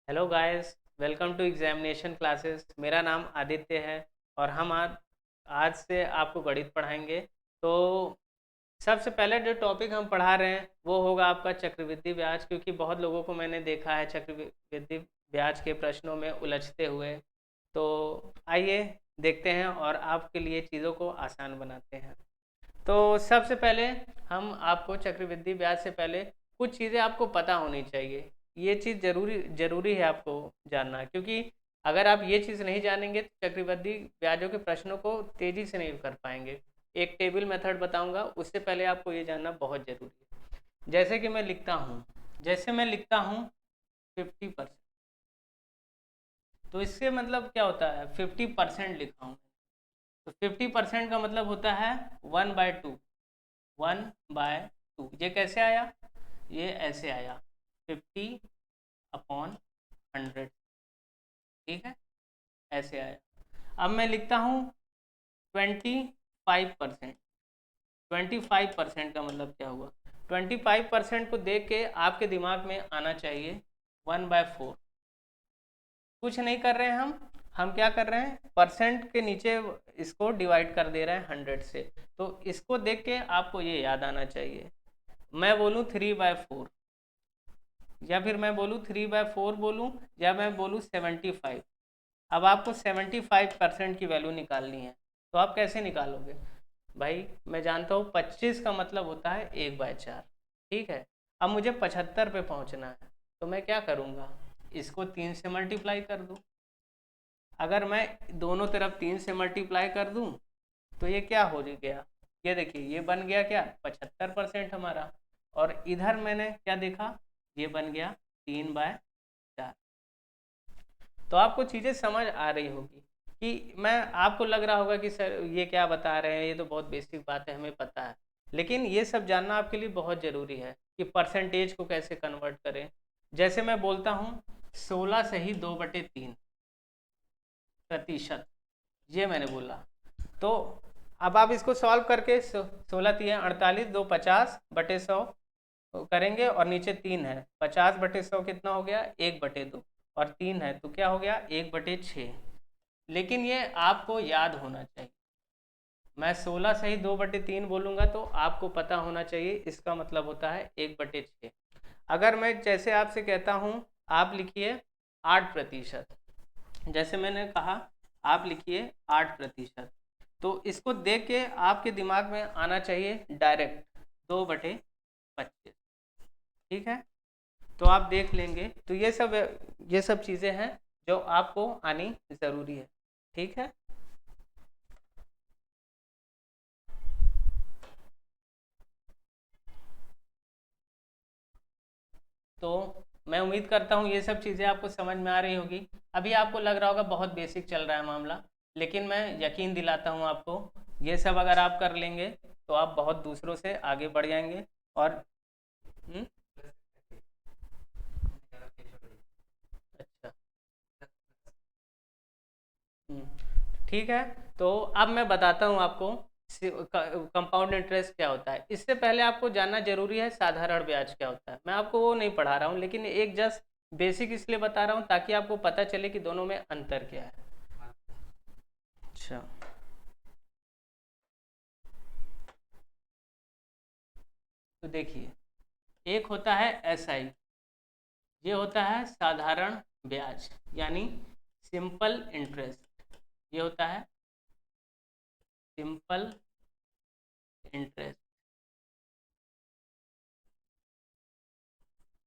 Hello guys, welcome to examination classes. मेरा नाम आदित्य है और हम आज से आपको गणित पढ़ाएंगे। तो सबसे पहले जो टॉपिक हम पढ़ा रहे हैं वो होगा आपका चक्रवृद्धि ब्याज, क्योंकि बहुत लोगों को मैंने देखा है चक्रवृद्धि ब्याज के प्रश्नों में उलझते हुए। तो आइए देखते हैं और आपके लिए चीज़ों को आसान बनाते हैं। तो सबसे पहले हम आपको चक्रवृद्धि ब्याज से पहले कुछ चीज़ें आपको पता होनी चाहिए। ये चीज़ जरूरी जरूरी है आपको जानना, क्योंकि अगर आप ये चीज़ नहीं जानेंगे तो चक्रवृद्धि ब्याजों के प्रश्नों को तेज़ी से नहीं कर पाएंगे। एक टेबल मेथड बताऊंगा, उससे पहले आपको ये जानना बहुत ज़रूरी है। जैसे मैं लिखता हूँ 50%। तो इससे मतलब क्या होता है, 50% लिखा हूँ। तो 50% का मतलब होता है 1/2। 1/2 ये कैसे आया, ये ऐसे आया 50/100। ठीक है, ऐसे आया। अब मैं लिखता हूँ 25%। 25% का मतलब क्या हुआ, 25% को देख के आपके दिमाग में आना चाहिए 1/4। कुछ नहीं कर रहे हैं हम क्या कर रहे हैं, परसेंट के नीचे इसको डिवाइड कर दे रहे हैं 100 से। तो इसको देख के आपको ये याद आना चाहिए। मैं बोलूँ 3/4, या फिर मैं बोलूँ 3/4 बोलूँ, या मैं बोलूँ 75। अब आपको 75% की वैल्यू निकालनी है। तो आप कैसे निकालोगे भाई, मैं जानता हूँ 25 का मतलब होता है 1/4। ठीक है, अब मुझे 75 पे पहुँचना है, तो मैं क्या करूँगा, इसको 3 से मल्टीप्लाई कर दूँ। अगर मैं दोनों तरफ 3 से मल्टीप्लाई कर दूँ तो ये क्या हो गया, ये देखिए ये बन गया क्या, 75% हमारा। और इधर मैंने क्या देखा, ये बन गया 3/4। तो आपको चीज़ें समझ आ रही होगी कि मैं, आपको लग रहा होगा कि सर ये क्या बता रहे हैं, ये तो बहुत बेसिक बात है, हमें पता है। लेकिन ये सब जानना आपके लिए बहुत ज़रूरी है कि परसेंटेज को कैसे कन्वर्ट करें। जैसे मैं बोलता हूँ 16 सही 2/3 प्रतिशत, ये मैंने बोला। तो अब आप इसको सॉल्व करके 16 × 3 = 48, 2 50/100 करेंगे, और नीचे 3 है, 50/100 कितना हो गया, 1/2। और 3 है तो क्या हो गया, 1/6। लेकिन ये आपको याद होना चाहिए। मैं 16 सही 2/3 बोलूँगा तो आपको पता होना चाहिए इसका मतलब होता है 1/6। अगर मैं जैसे आपसे कहता हूँ आप लिखिए 8%, जैसे मैंने कहा आप लिखिए 8%, तो इसको देख के आपके दिमाग में आना चाहिए डायरेक्ट 2/25। ठीक है, तो आप देख लेंगे। तो ये सब चीज़ें हैं जो आपको आनी ज़रूरी है। ठीक है, तो मैं उम्मीद करता हूँ ये सब चीज़ें आपको समझ में आ रही होगी। अभी आपको लग रहा होगा बहुत बेसिक चल रहा है मामला, लेकिन मैं यकीन दिलाता हूँ आपको, ये सब अगर आप कर लेंगे तो आप बहुत दूसरों से आगे बढ़ जाएंगे। और हम्म, अच्छा, ठीक है। तो अब मैं बताता हूँ आपको कंपाउंड इंटरेस्ट क्या होता है। इससे पहले आपको जानना जरूरी है साधारण ब्याज क्या होता है। मैं आपको वो नहीं पढ़ा रहा हूँ, लेकिन एक जस्ट बेसिक इसलिए बता रहा हूँ ताकि आपको पता चले कि दोनों में अंतर क्या है। अच्छा, तो देखिए, एक होता है SI, ये होता है साधारण ब्याज, यानी सिंपल इंटरेस्ट। ये होता है सिंपल इंटरेस्ट।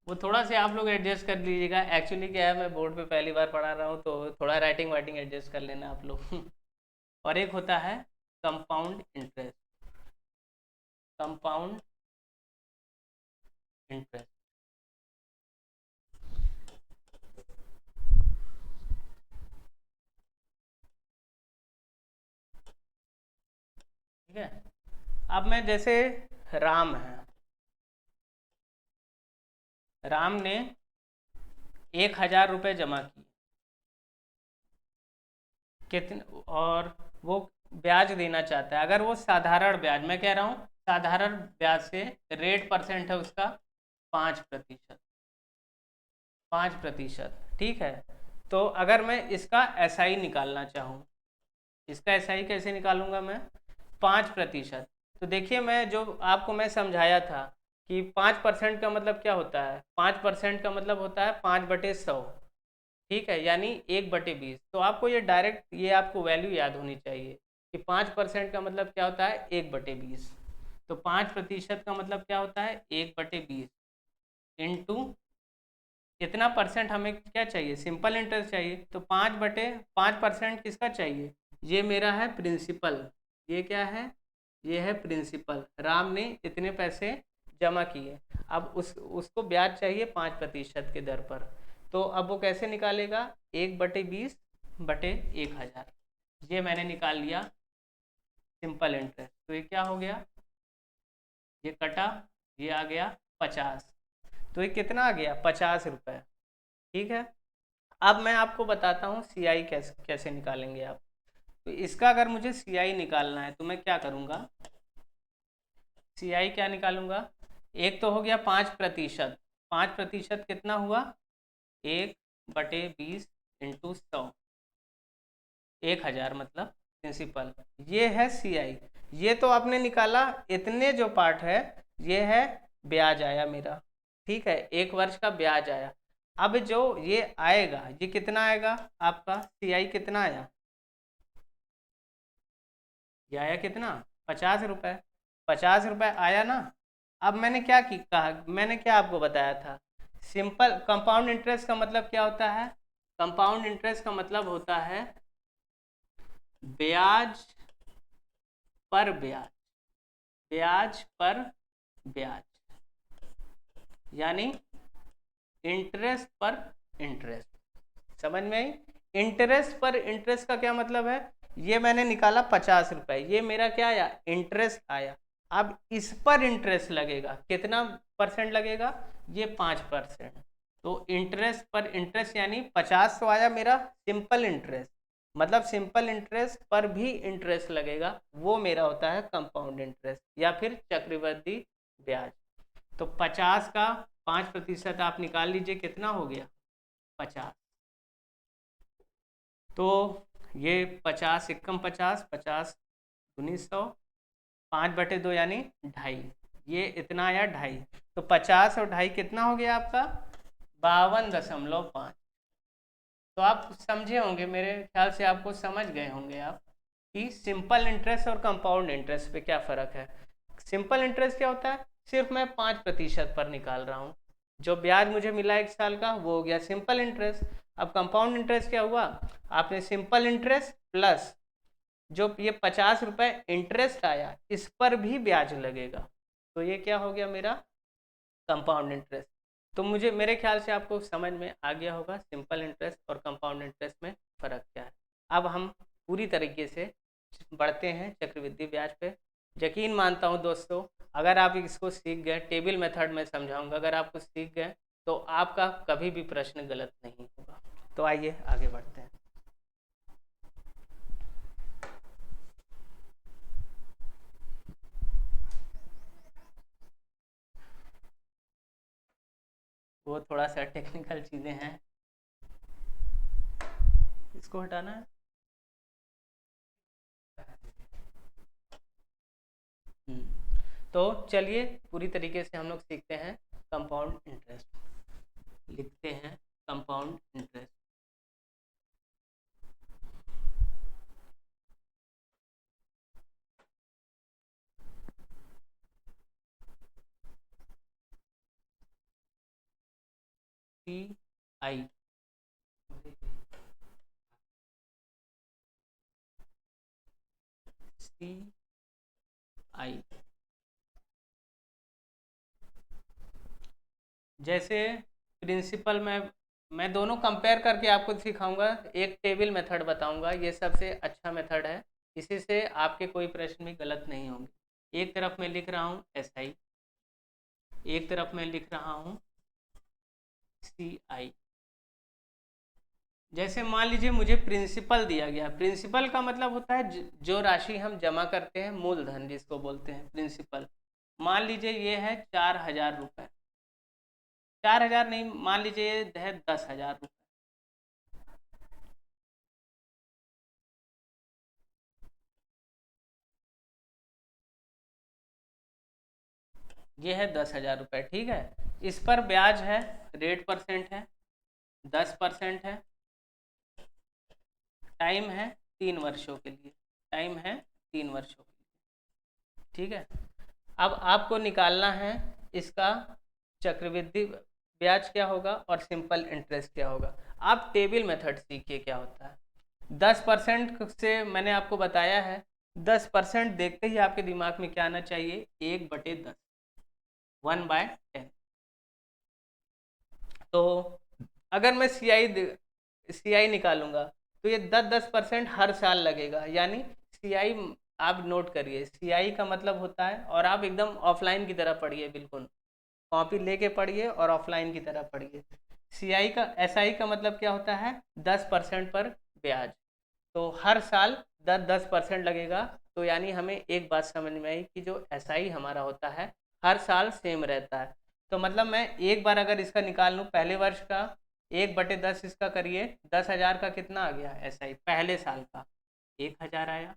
वो थोड़ा से आप लोग एडजस्ट कर लीजिएगा, एक्चुअली क्या है मैं बोर्ड पे पहली बार पढ़ा रहा हूँ, तो थोड़ा राइटिंग वाइटिंग एडजस्ट कर लेना आप लोग। और एक होता है कंपाउंड इंटरेस्ट। कंपाउंड इंटरेस्ट, ठीक है। अब मैं जैसे, राम है, राम ने 1,000 रुपये जमा किए, कितने, और वो ब्याज देना चाहता है। अगर वो साधारण ब्याज, मैं कह रहा हूँ साधारण ब्याज से रेट परसेंट है उसका 5%। 5%, ठीक है। तो अगर मैं इसका एसआई निकालना चाहूँ, इसका एसआई कैसे निकालूंगा मैं? 5%। तो देखिए, मैं जो आपको मैं समझाया था कि 5% का मतलब क्या होता है, 5% का मतलब होता है 5/100, ठीक है, यानी 1/20। तो आपको ये डायरेक्ट ये आपको वैल्यू याद होनी चाहिए कि 5% का मतलब क्या होता है, 1/20। तो 5% का मतलब क्या होता है, 1/20 इंटू कितना परसेंट हमें क्या चाहिए, सिंपल इंटरेस्ट चाहिए। तो 5/5% किसका चाहिए, ये मेरा है प्रिंसिपल। ये क्या है, ये है प्रिंसिपल। राम ने इतने पैसे जमा किए, अब उसको ब्याज चाहिए 5% के दर पर। तो अब वो कैसे निकालेगा, 1/20/1000। ये मैंने निकाल लिया सिंपल इंटरेस्ट। तो ये क्या हो गया, ये कटा, ये आ गया 50। तो ये कितना आ गया, 50 रुपये। ठीक है। अब मैं आपको बताता हूँ सीआई कैसे कैसे निकालेंगे आप। तो इसका अगर मुझे सीआई निकालना है तो मैं क्या करूँगा, सीआई क्या निकालूंगा, एक तो हो गया 5%। 5% कितना हुआ, 1/20 इंटू 100, 1000 मतलब प्रिंसिपल। ये है सीआई। ये तो आपने निकाला, इतने जो पार्ट है ये है ब्याज आया मेरा, ठीक है, 1 वर्ष का ब्याज आया। अब जो ये आएगा ये कितना आएगा, आपका सीआई कितना आया, ये आया कितना, 50 रुपये। 50 रुपये आया ना। अब मैंने क्या कहा, मैंने क्या आपको बताया था, सिंपल कंपाउंड इंटरेस्ट का मतलब क्या होता है, कंपाउंड इंटरेस्ट का मतलब होता है ब्याज पर ब्याज, ब्याज पर ब्याज, यानी इंटरेस्ट पर इंटरेस्ट। समझ में आई? इंटरेस्ट पर इंटरेस्ट का क्या मतलब है, ये मैंने निकाला 50 रुपए, ये मेरा क्या आया, इंटरेस्ट आया। अब इस पर इंटरेस्ट लगेगा, कितना परसेंट लगेगा, ये 5%। तो इंटरेस्ट पर इंटरेस्ट यानी 50 तो आया मेरा सिंपल इंटरेस्ट, मतलब सिंपल इंटरेस्ट पर भी इंटरेस्ट लगेगा, वो मेरा होता है कंपाउंड इंटरेस्ट या फिर चक्रवृद्धि ब्याज। तो 50 का 5% आप निकाल लीजिए, कितना हो गया, 50। तो ये 50 एकम 50, 50×100, 5/2 यानी 2.5, ये इतना आया 2.5। तो 50 और 2.5 कितना हो गया आपका, 52.5। तो आप समझे होंगे, मेरे ख्याल से आपको समझ गए होंगे आप कि सिंपल इंटरेस्ट और कंपाउंड इंटरेस्ट पे क्या फ़र्क है। सिंपल इंटरेस्ट क्या होता है, सिर्फ मैं 5% पर निकाल रहा हूँ, जो ब्याज मुझे मिला 1 साल का वो हो गया सिंपल इंटरेस्ट। अब कंपाउंड इंटरेस्ट क्या हुआ, आपने सिंपल इंटरेस्ट प्लस जो ये 50 रुपये इंटरेस्ट आया इस पर भी ब्याज लगेगा, तो ये क्या हो गया मेरा कंपाउंड इंटरेस्ट। तो मुझे मेरे ख्याल से आपको समझ में आ गया होगा सिंपल इंटरेस्ट और कंपाउंड इंटरेस्ट में फ़र्क क्या है। अब हम पूरी तरीके से बढ़ते हैं चक्रवृद्धि ब्याज पे। यकीन मानता हूँ दोस्तों, अगर आप इसको सीख गए, टेबल मेथड में समझाऊंगा, अगर आप कुछ सीख गए तो आपका कभी भी प्रश्न गलत नहीं होगा। तो आइए आगे बढ़ते हैं। वो थोड़ा सा टेक्निकल चीज़ें हैं, इसको हटाना है। तो चलिए पूरी तरीके से हम लोग सीखते हैं कंपाउंड इंटरेस्ट। लिखते हैं कंपाउंड इंटरेस्ट। CI, CI जैसे प्रिंसिपल में मैं दोनों कंपेयर करके आपको सिखाऊंगा, एक टेबल मेथड बताऊंगा, ये सबसे अच्छा मेथड है, इसी से आपके कोई प्रश्न भी गलत नहीं होंगे। एक तरफ मैं लिख रहा हूँ SI, एक तरफ मैं लिख रहा हूँ CI। जैसे मान लीजिए मुझे प्रिंसिपल दिया गया, प्रिंसिपल का मतलब होता है जो राशि हम जमा करते हैं, मूलधन जिसको बोलते हैं प्रिंसिपल। मान लीजिए ये है 4000 रुपये, 4000 नहीं, मान लीजिए ये है 10,000 रुपये। ये है 10,000 रुपये, ठीक है। इस पर ब्याज है, रेट परसेंट है 10% है, टाइम है 3 वर्षों के लिए, टाइम है 3 वर्षों के लिए, ठीक है। अब आपको निकालना है इसका चक्रवृद्धि ब्याज क्या होगा और सिंपल इंटरेस्ट क्या होगा। आप टेबल मेथड सीखिए क्या होता है। 10% से मैंने आपको बताया है, 10% देखते ही आपके दिमाग में क्या आना चाहिए, 1/10, 1/10। तो अगर मैं CI निकालूंगा तो ये 10% हर साल लगेगा, यानी CI आप नोट करिए, CI का मतलब होता है, और आप एकदम ऑफलाइन की तरह पढ़िए, बिल्कुल कॉपी लेके पढ़िए और ऑफलाइन की तरह पढ़िए। SI का मतलब क्या होता है, 10% पर ब्याज। तो हर साल 10% लगेगा। तो यानी हमें एक बात समझ में आई कि जो SI हमारा होता है हर साल सेम रहता है। तो मतलब मैं एक बार अगर इसका निकाल लूँ पहले वर्ष का, 1/10 इसका करिए, 10,000 का कितना आ गया SI पहले साल का, 1,000 आया,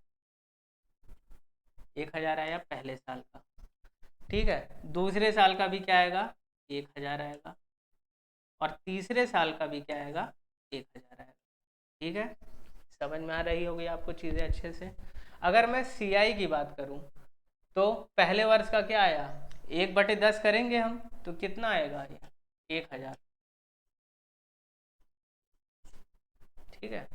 1,000 आया पहले साल का, ठीक है। दूसरे साल का भी क्या आएगा, 1,000 आएगा, और तीसरे साल का भी क्या आएगा, 1,000 आएगा, ठीक है। समझ में आ रही होगी आपको चीज़ें अच्छे से। अगर मैं CI की बात करूं तो पहले वर्ष का क्या आया, 1/10 करेंगे हम तो कितना आएगा, ये 1,000, ठीक है।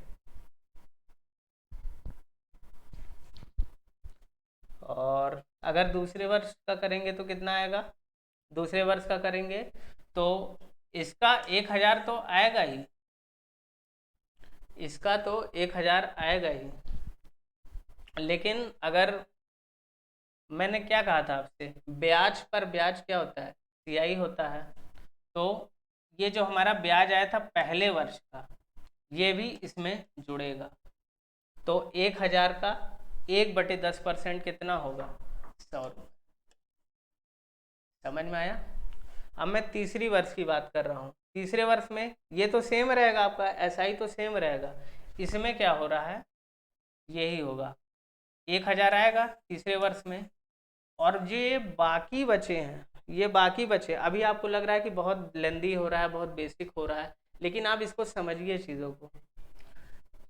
और अगर दूसरे वर्ष का करेंगे तो कितना आएगा, दूसरे वर्ष का करेंगे तो इसका 1,000 तो आएगा ही, इसका तो 1,000 आएगा ही। लेकिन अगर मैंने क्या कहा था आपसे, ब्याज पर ब्याज क्या होता है, CI होता है। तो ये जो हमारा ब्याज आया था पहले वर्ष का, ये भी इसमें जुड़ेगा। तो 1,000 का 1/10% कितना होगा, 100 रुपये। समझ में आया। अब मैं तीसरी वर्ष की बात कर रहा हूँ। तीसरे वर्ष में ये तो सेम रहेगा, आपका SI तो सेम रहेगा। इसमें क्या हो रहा है, यही होगा, 1,000 आएगा तीसरे वर्ष में, और ये बाकी बचे हैं, ये बाकी बचे, अभी आपको लग रहा है कि बहुत लेंदी हो रहा है, बहुत बेसिक हो रहा है, लेकिन आप इसको समझिए चीज़ों को।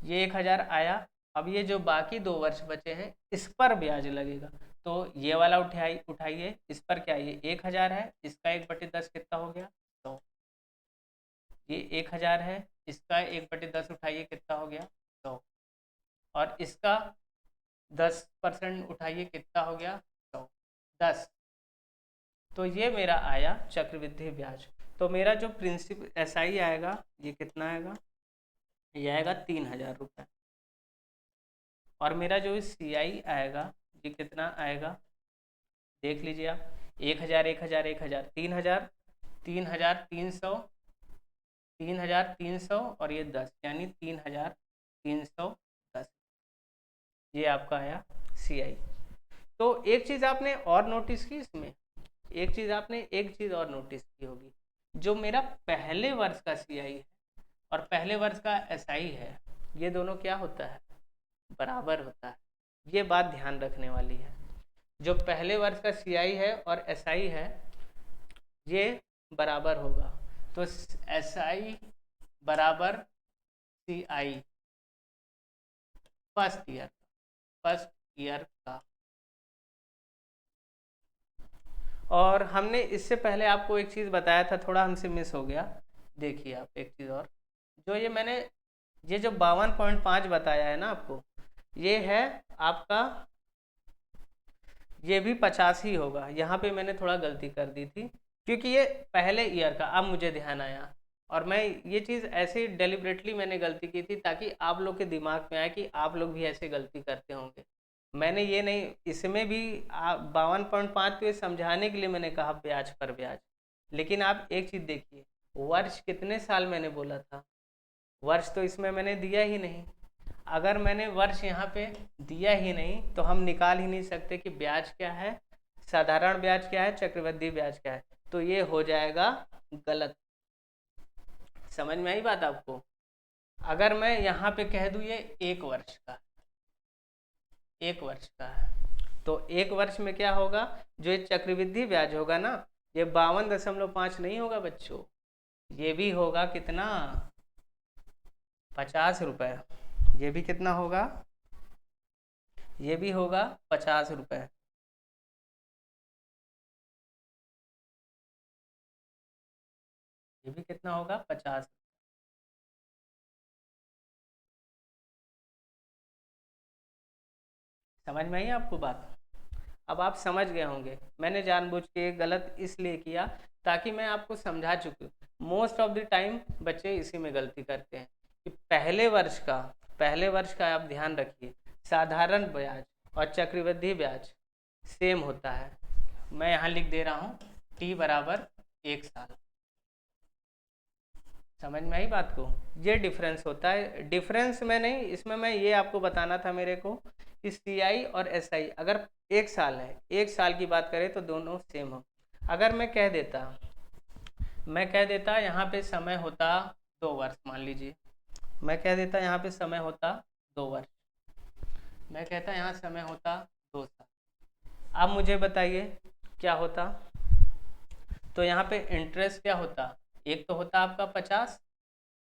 ये 1,000 आया, अब ये जो बाकी 2 वर्ष बचे हैं इस पर ब्याज लगेगा। तो ये वाला उठाइए, इस पर क्या, ये 1,000 है, इसका 1/10 कितना हो गया, 100। ये 1,000 है, इसका 1/10 उठाइए, कितना हो गया, 100। और इसका 10% उठाइए, कितना हो गया, 100, 10। तो ये मेरा आया चक्रवृद्धि ब्याज। तो मेरा जो प्रिंसिपल SI आएगा ये कितना आएगा, ये आएगा 3,000 रुपये। और मेरा जो CI आएगा ये कितना आएगा, देख लीजिए आप, 1,000 1,000 1,000 3,000 3,000 300 3,300 और ये 10, यानी 3,310, ये आपका आया CI। तो एक चीज़ आपने और नोटिस की इसमें, एक चीज़ और नोटिस की होगी, जो मेरा पहले वर्ष का CI है और पहले वर्ष का SI है, ये दोनों क्या होता है, बराबर होता है। ये बात ध्यान रखने वाली है। जो पहले वर्ष का CI है और SI है ये बराबर होगा। तो SI बराबर CI फर्स्ट ईयर का। और हमने इससे पहले आपको एक चीज़ बताया था, थोड़ा हमसे मिस हो गया। देखिए आप एक चीज़ और, जो ये जो 52.5 बताया है ना आपको, ये है आपका, ये भी 50 ही होगा। यहाँ पे मैंने थोड़ा गलती कर दी थी क्योंकि ये पहले ईयर का, अब मुझे ध्यान आया। और मैं ये चीज़ ऐसे डेलिबरेटली मैंने गलती की थी ताकि आप लोग के दिमाग में आए कि आप लोग भी ऐसे गलती करते होंगे। मैंने ये नहीं, इसमें भी 52.5 पे समझाने के लिए मैंने कहा ब्याज पर ब्याज। लेकिन आप एक चीज़ देखिए, वर्ष कितने साल मैंने बोला था, वर्ष तो इसमें मैंने दिया ही नहीं। अगर मैंने वर्ष यहाँ पे दिया ही नहीं तो हम निकाल ही नहीं सकते कि ब्याज क्या है, साधारण ब्याज क्या है, चक्रवृद्धि ब्याज क्या है। तो ये हो जाएगा गलत। समझ में आई बात आपको। अगर मैं यहाँ पे कह दूँ ये 1 वर्ष का, 1 वर्ष का है, तो एक वर्ष में क्या होगा, जो ये चक्रवृद्धि ब्याज होगा ना, ये 52.5 नहीं होगा बच्चों, ये भी होगा कितना, 50 रुपये। ये भी कितना होगा, ये भी होगा 50 रुपये। ये भी कितना होगा, 50। समझ में आई आपको बात? अब आप समझ गए होंगे, मैंने जानबूझ के गलत इसलिए किया ताकि मैं आपको समझा चुकी। मोस्ट ऑफ द टाइम बच्चे इसी में गलती करते हैं कि पहले वर्ष का आप ध्यान रखिए, साधारण ब्याज और चक्रवृद्धि ब्याज सेम होता है। मैं यहाँ लिख दे रहा हूँ टी बराबर 1 साल। समझ में आई बात को? ये डिफरेंस होता है। डिफरेंस में नहीं, इसमें मैं ये आपको बताना था मेरे को कि सीआई और एसआई अगर 1 साल है, 1 साल की बात करें तो दोनों सेम हो। अगर मैं कह देता यहाँ पे समय होता 2 वर्ष, मान लीजिए मैं कह देता यहाँ पे समय होता 2 वर्ष, मैं कहता यहाँ समय होता 2 साल। अब मुझे बताइए क्या होता, तो यहाँ पे इंटरेस्ट क्या होता, एक तो होता आपका 50,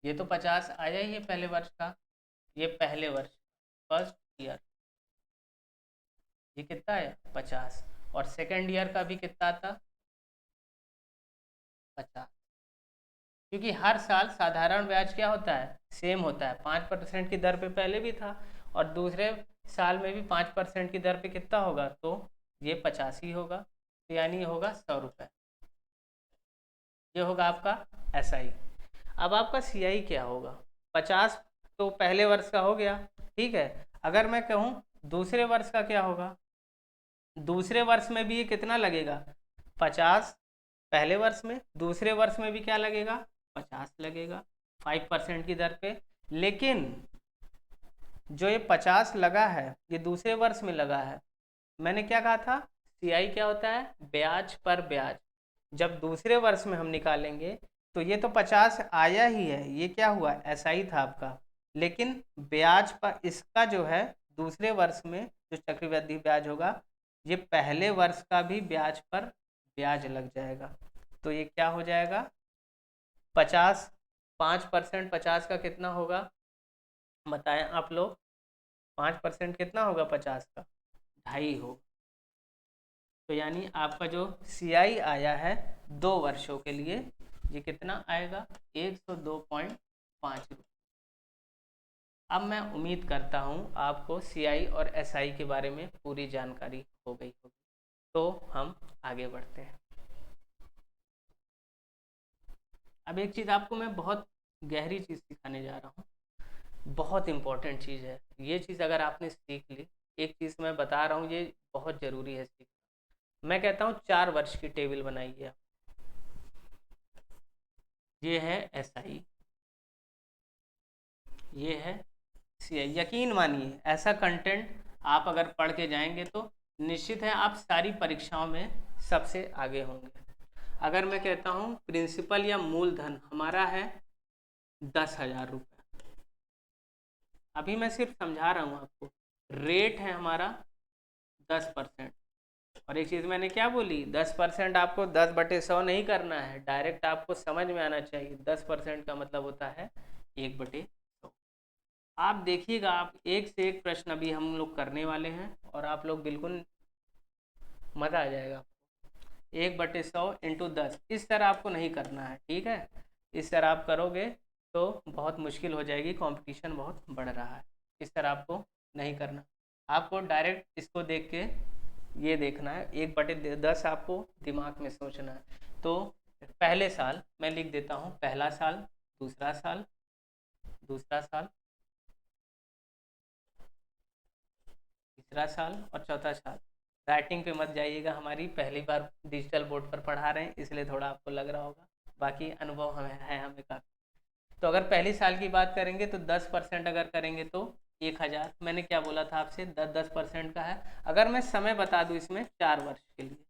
ये तो 50 आया ही है पहले वर्ष का, ये पहले वर्ष फर्स्ट ईयर, ये कितना है 50, और सेकेंड ईयर का भी कितना आता 50, क्योंकि हर साल साधारण ब्याज क्या होता है, सेम होता है, 5% की दर पे पहले भी था और दूसरे साल में भी 5% की दर पे कितना होगा, तो ये 50 ही होगा, तो यानी ये होगा 100 रुपये। ये होगा आपका एसआई। अब आपका सीआई क्या होगा, 50 तो पहले वर्ष का हो गया, ठीक है। अगर मैं कहूँ दूसरे वर्ष का क्या होगा, दूसरे वर्ष में भी ये कितना लगेगा, 50 पहले वर्ष में, दूसरे वर्ष में भी क्या लगेगा, 50 लगेगा 5% की दर पे। लेकिन जो ये 50 लगा है ये दूसरे वर्ष में लगा है, मैंने क्या कहा था, सीआई क्या होता है, ब्याज पर ब्याज। जब दूसरे वर्ष में हम निकालेंगे तो ये तो 50 आया ही है, ये क्या हुआ, एसआई था आपका, लेकिन ब्याज पर इसका जो है दूसरे वर्ष में जो चक्रवृद्धि ब्याज होगा, ये पहले वर्ष का भी ब्याज पर ब्याज लग जाएगा। तो ये क्या हो जाएगा, 50, 5% 50 का कितना होगा, बताएं आप लोग, 5% कितना होगा 50 का, 2.5 होगा। तो यानी आपका जो सीआई आया है 2 वर्षों के लिए, ये कितना आएगा, 102.5 रुपये। अब मैं उम्मीद करता हूँ आपको सीआई और एसआई के बारे में पूरी जानकारी हो गई होगी, तो हम आगे बढ़ते हैं। अब एक चीज़ आपको मैं बहुत गहरी चीज़ सिखाने जा रहा हूँ, बहुत इम्पोर्टेंट चीज़ है ये चीज़, अगर आपने सीख ली, एक चीज़ मैं बता रहा हूँ ये बहुत ज़रूरी है सीखना। मैं कहता हूँ 4 वर्ष की टेबल बनाइए आप, ये है एसआई, ये है सीआई। यकीन मानिए ऐसा कंटेंट आप अगर पढ़ के जाएंगे तो निश्चित है आप सारी परीक्षाओं में सबसे आगे होंगे। अगर मैं कहता हूँ प्रिंसिपल या मूलधन हमारा है 10,000 रुपये, अभी मैं सिर्फ समझा रहा हूँ आपको, रेट है हमारा 10%। और एक चीज़ मैंने क्या बोली, 10% आपको 10/100 नहीं करना है, डायरेक्ट आपको समझ में आना चाहिए 10% का मतलब होता है 1/100। आप देखिएगा, आप एक से एक प्रश्न अभी हम लोग करने वाले हैं और आप लोग बिल्कुल मज़ा आ जाएगा। 1/100 इंटू 10, इस तरह आपको नहीं करना है, ठीक है। इस तरह आप करोगे तो बहुत मुश्किल हो जाएगी, कंपटीशन बहुत बढ़ रहा है, इस तरह आपको नहीं करना। आपको डायरेक्ट इसको देख के ये देखना है, 1/10 आपको दिमाग में सोचना है। तो पहले साल मैं लिख देता हूँ, पहला साल, दूसरा साल, दूसरा साल, तीसरा साल और चौथा साल। राइटिंग पे मत जाइएगा, हमारी पहली बार डिजिटल बोर्ड पर पढ़ा रहे हैं इसलिए थोड़ा आपको लग रहा होगा, बाकी अनुभव हमें काफ़ी। तो अगर पहली साल की बात करेंगे तो 10% अगर करेंगे तो 1,000। मैंने क्या बोला था आपसे, 10% का है। अगर मैं समय बता दूं इसमें 4 वर्ष के लिए,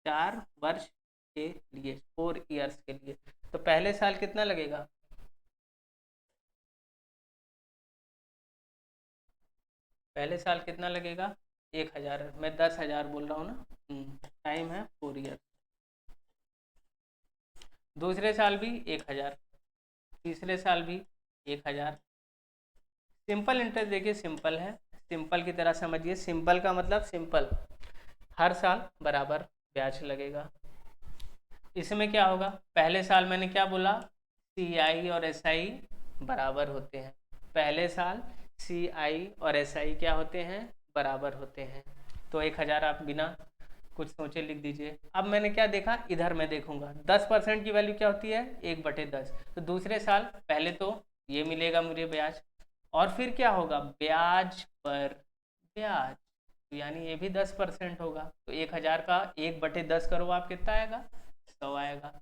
4 वर्ष के लिए, 4 ईयर्स के लिए, तो पहले साल कितना लगेगा, पहले साल कितना लगेगा 1000, मैं 10,000 बोल रहा हूँ ना। टाइम है 4 ईयर। दूसरे साल भी 1000, तीसरे साल भी 1000। सिंपल इंटरेस्ट देखिए सिंपल है, सिंपल की तरह समझिए। सिंपल का मतलब सिंपल, हर साल बराबर ब्याज लगेगा। इसमें क्या होगा, पहले साल मैंने क्या बोला, CI और SI बराबर होते हैं। पहले साल CI और SI क्या होते हैं, बराबर होते हैं। तो 1000 आप बिना कुछ सोचे लिख दीजिए। अब मैंने क्या देखा, इधर मैं देखूंगा 10% की वैल्यू क्या होती है, 1/10। तो दूसरे साल पहले तो ये मिलेगा मुझे ब्याज, और फिर क्या होगा, ब्याज पर ब्याज, तो यानी ये भी 10% होगा। तो 1000 का 1/10 करो, आप कितना आएगा, 100 आएगा।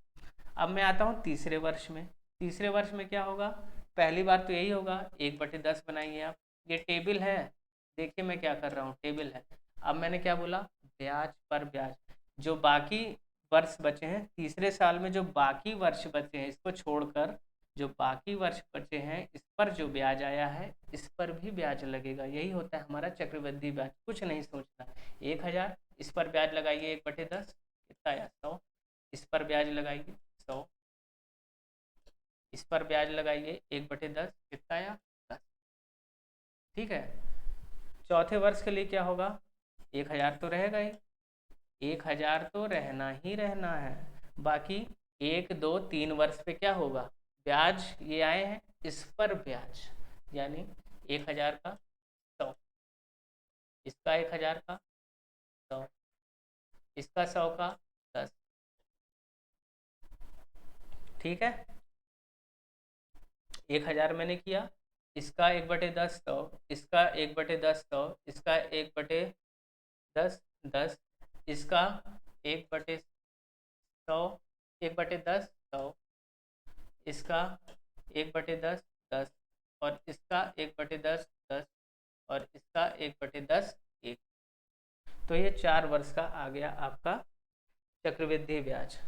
अब मैं आता हूँ तीसरे वर्ष में। तीसरे वर्ष में क्या होगा, पहली बार तो यही होगा, 1/10 बनाइए आप। ये टेबल है, देखिए मैं क्या कर रहा हूँ, टेबल है। अब मैंने क्या बोला, ब्याज पर ब्याज। जो बाकी वर्ष बचे हैं, तीसरे साल में जो बाकी वर्ष बचे हैं, इसको छोड़कर जो बाकी वर्ष बचे हैं, इस पर जो ब्याज आया है, इस पर भी ब्याज लगेगा। यही होता है हमारा चक्रवृद्धि ब्याज, कुछ नहीं सोचना। 1000, इस पर ब्याज लगाइए 1/10, कितना आया, 100। इस पर ब्याज लगाइए 100, इस पर ब्याज लगाइए 1/10, कितना आया, 10। ठीक है। चौथे वर्ष के लिए क्या होगा, 1000 तो रहेगा ही, 1000 तो रहना ही रहना है। बाकी 1, 2, 3 वर्ष पे क्या होगा, ब्याज ये आए हैं, इस पर ब्याज, यानी 1000 का 100, इसका 1000 का 100, इसका 100 का 10। ठीक है, 1000 मैंने किया, इसका 1/10 100, इसका 1/10 100, इसका 1/10 10, इसका 1/100, 1/10 100, इसका 1/10 10, और इसका 1/10 10, और इसका 1/10 1। तो ये 4 वर्ष का आ गया आपका चक्रवृद्धि ब्याज।